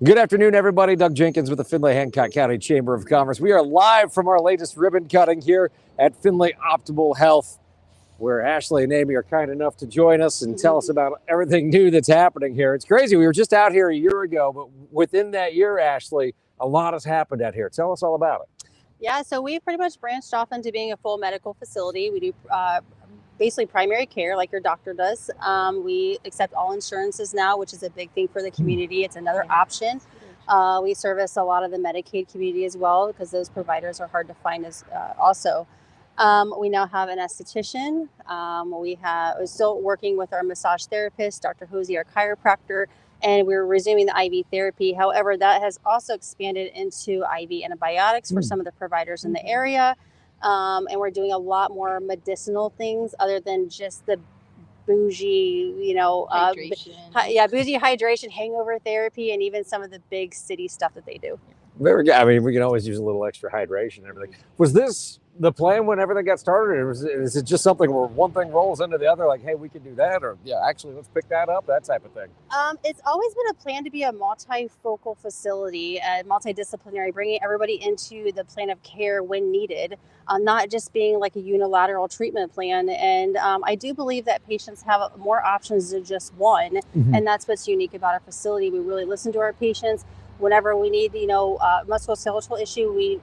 Good afternoon, everybody. Doug Jenkins with the Findlay Hancock County Chamber of Commerce. We are live from our latest ribbon cutting here at Findlay Optimal Health, where Ashley and Amy are kind enough to join us and tell us about everything new that's happening here. It's crazy. We were just out here a year ago, but within that year, Ashley, a lot has happened out here. Tell us all about it. Yeah, so we pretty much branched off into being a full medical facility. We do basically primary care like your doctor does. We accept all insurances now, which is a big thing for the community. It's another option. We service a lot of the Medicaid community as well because those providers are hard to find as also. We now have an esthetician. We're still working with our massage therapist, Dr. Hosey, our chiropractor, and we're resuming the IV therapy. However, that has also expanded into IV antibiotics for some of the providers in the area. And we're doing a lot more medicinal things other than just the bougie, bougie hydration, hangover therapy, and even some of the big city stuff that they do. Very good. I mean, we can always use a little extra hydration and everything. Was this the plan when everything got started? Or is it just something where one thing rolls into the other, like, hey, we can do that? Or, yeah, actually, let's pick that up, that type of thing? It's always been a plan to be a multifocal facility, multidisciplinary, bringing everybody into the plan of care when needed, not just being like a unilateral treatment plan. And I do believe that patients have more options than just one. And that's what's unique about our facility. We really listen to our patients. Whenever we need, musculoskeletal issue,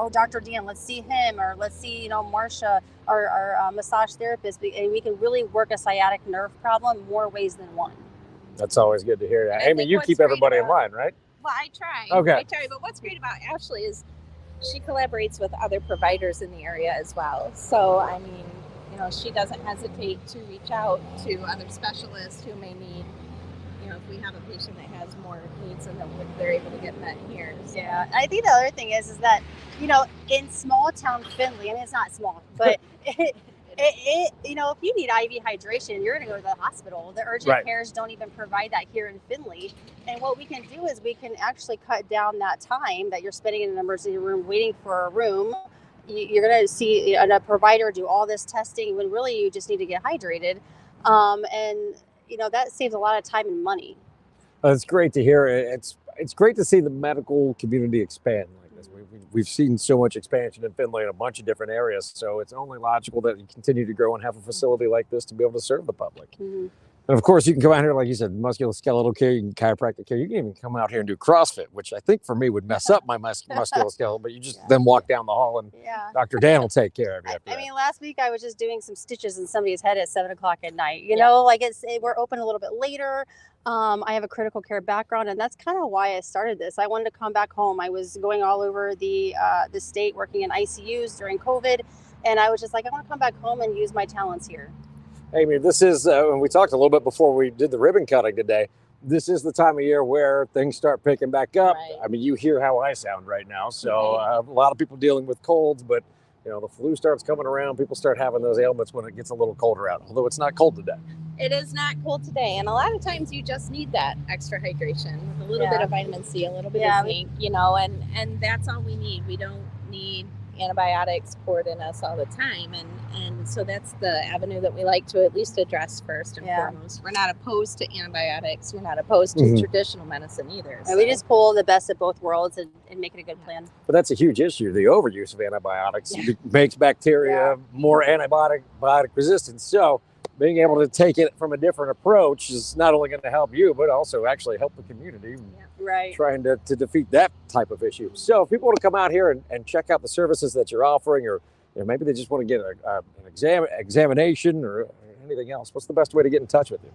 Dr. Dan, let's see him, or let's see, Marcia, our massage therapist, and we can really work a sciatic nerve problem more ways than one. That's always good to hear that. Amy, you keep everybody in line, right? Well, I try. Okay. I try. But what's great about Ashley is she collaborates with other providers in the area as well. So, I mean, she doesn't hesitate to reach out to other specialists who may need, if we have a patient that has more needs and they're able to get met here. So. Yeah, I think the other thing is that, in small town Findlay, I mean, it's not small, but if you need IV hydration, you're going to go to the hospital. The urgent cares don't even provide that here in Findlay. And what we can do is we can actually cut down that time that you're spending in an emergency room waiting for a room. You're going to see a provider do all this testing when really you just need to get hydrated. That saves a lot of time and money. It's great to hear. It's great to see the medical community expand like this. We've seen so much expansion in Findlay in a bunch of different areas, so it's only logical that you continue to grow and have a facility like this to be able to serve the public. And of course, you can come out here, like you said, musculoskeletal care, you can chiropractic care. You can even come out here and do CrossFit, which I think for me would mess up my musculoskeletal, but you just then walk down the hall and Dr. Dan will take care of you after that. I mean, last week I was just doing some stitches in somebody's head at 7:00 at night. We're open a little bit later. I have a critical care background, and that's kind of why I started this. I wanted to come back home. I was going all over the state working in ICUs during COVID, and I was just like, I want to come back home and use my talents here. Amy, this is, when we talked a little bit before we did the ribbon cutting today, this is the time of year where things start picking back up. Right. I mean, you hear how I sound right now. So a lot of people dealing with colds, but the flu starts coming around. People start having those ailments when it gets a little colder out, although it's not cold today. It is not cold today. And a lot of times you just need that extra hydration with a little bit of vitamin C, a little bit of zinc, and that's all we need. We don't need antibiotics poured in us all the time. And so that's the avenue that we like to at least address first and foremost. We're not opposed to antibiotics. We're not opposed to traditional medicine either. So. We just pull the best of both worlds and make it a good plan. But that's a huge issue. The overuse of antibiotics makes bacteria more antibiotic resistant. So being able to take it from a different approach is not only going to help you, but also actually help the community trying to defeat that type of issue. So if people want to come out here and check out the services that you're offering, or maybe they just want to get an examination or anything else, what's the best way to get in touch with you?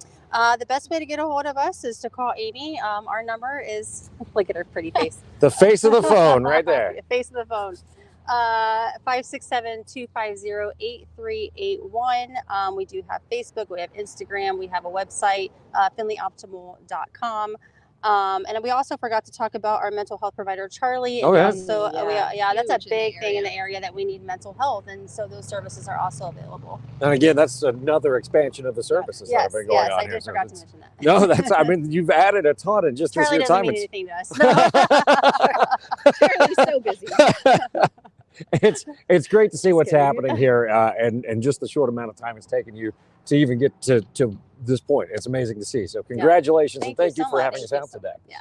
The best way to get a hold of us is to call Amy. Our number is, look at her pretty face. The face of the phone right there. The face of the phone. 567-250-8381. We do have Facebook, we have Instagram, we have a website, findlayoptimal.com. And we also forgot to talk about our mental health provider, Charlie. That's a big thing in the area that we need mental health. And so those services are also available. And again, that's another expansion of the services that have been going on here. I forgot to mention that. No, you've added a ton in just Charlie this year time. Charlie doesn't mean anything to us. Charlie's so busy. It's great to see what's happening here, and just the short amount of time it's taken you to even get to this point. It's amazing to see. So congratulations, and thank you for having us out today. Yeah.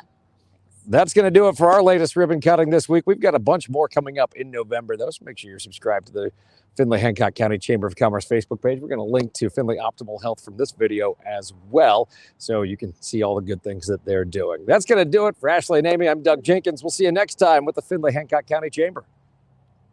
That's going to do it for our latest ribbon cutting this week. We've got a bunch more coming up in November, though, so make sure you're subscribed to the Findlay Hancock County Chamber of Commerce Facebook page. We're going to link to Findlay Optimal Health from this video as well, so you can see all the good things that they're doing. That's going to do it for Ashley and Amy. I'm Doug Jenkins. We'll see you next time with the Findlay Hancock County Chamber.